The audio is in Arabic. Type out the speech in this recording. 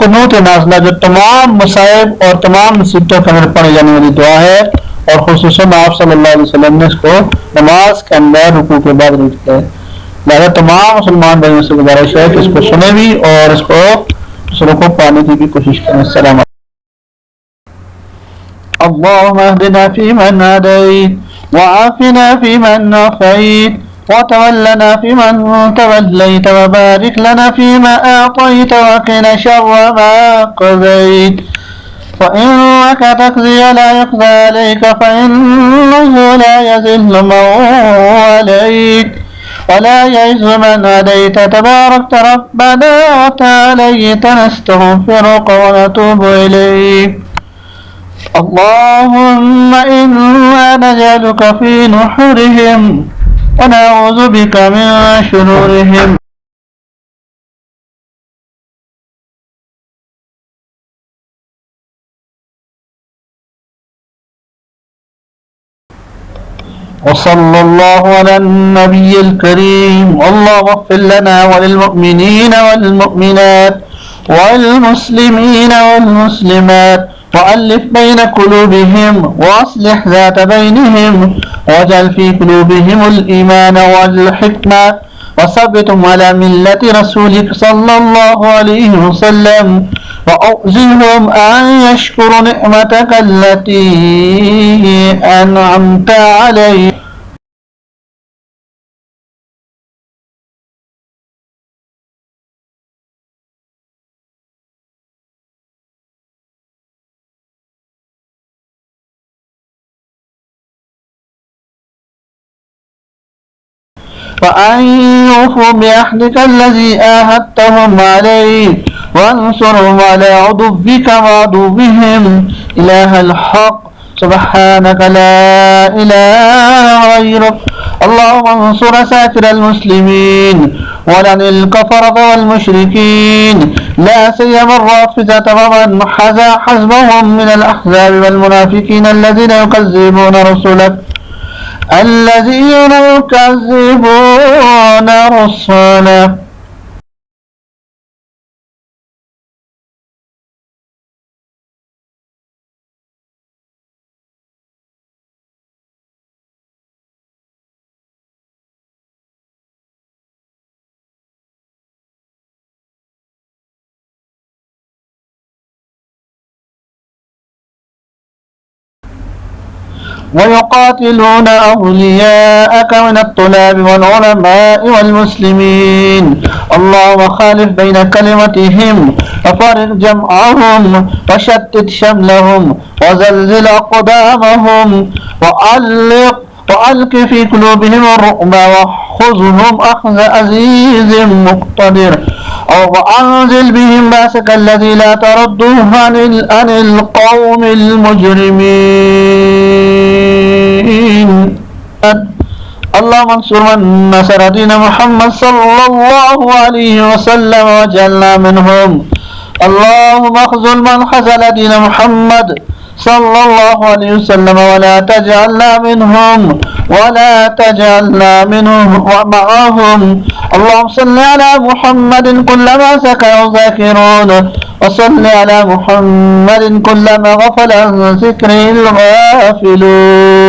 कुनूत नाज़िला जो तमाम मसाइब और तमाम मुसीबतों के अंदर पढ़ी जाने वाली दुआ है, और खुसूसन आप सल्लल्लाहु अलैहि वसल्लम ने इसको नमाज के अंदर रुकू के बाद रीड किया है। लिहाजा तमाम मुसलमान भाइयों से गुजारिश है कि इसको सुने भी और इसको दूसरों को पाने की भी कोशिश करें। सलाम। अल्लाहुम्मा अहदिना फीमन हदैत वआफिना फीमन आफैत वतवल्लना फीमन तवल्लैत वबारिक लना फीमा आतैत वक़िना शर्र मा क़ज़ैत फ़इन्नका तक़ज़ी वला युक़ज़ा अलैक फ़इन्नहु ला यज़िल्लु मन वलैत वला यइज़्ज़ु मन हदैत तबारकत रब्बना वतआलैत नस्तग़फ़िरुका वनतूबु इलैक। اللهم إنا نجعلك في نحورهم ونعوذ بك من شرورهم وصلى الله على النبي الكريم. اللهم اغفر لنا وللمؤمنين والمؤمنات والمسلمين والمسلمات وألف بين قلوبهم وأصلح ذات بينهم واجعل في قلوبهم الإيمان والحكمة وثبتهم على ملة رسولك صلى الله عليه وسلم وأوزهم أن يشكروا نعمتك التي أنعمت عليهم وأن يوفوا بعهدك الذي آهدتهم عليه وانصرهم على عدوك وعدوهم إله الحق سبحانك لا إله غيرك. اللهم انصر سائر المسلمين ولعن الكفرة والمشركين لا سيما الرافضة ومن حزى حزبهم من الأحزاب والمنافقين الذين يكذبون رسلك ويقاتلون أولياءك من الطلاب والعلماء والمسلمين. اللهم خالف بين كلمتهم وفرق جمعهم وشتت شملهم وزلزل أقدامهم وألق في قلوبهم الرعب وخذهم أخذ عزيز مقتدر وأنزل بهم بأسك الذي لا ترده عن القوم المجرمين. اللهم انصر من نصر دين محمد صلى الله عليه وسلم واجعلنا منهم. اللهم اخذل من خذل دين محمد صلى الله عليه وسلم ولا تجعلنا منهم ومعهم. اللهم صل على محمد كلما سكر ذاكرون وصل على محمد كلما غفل عن ذكره الغافلون.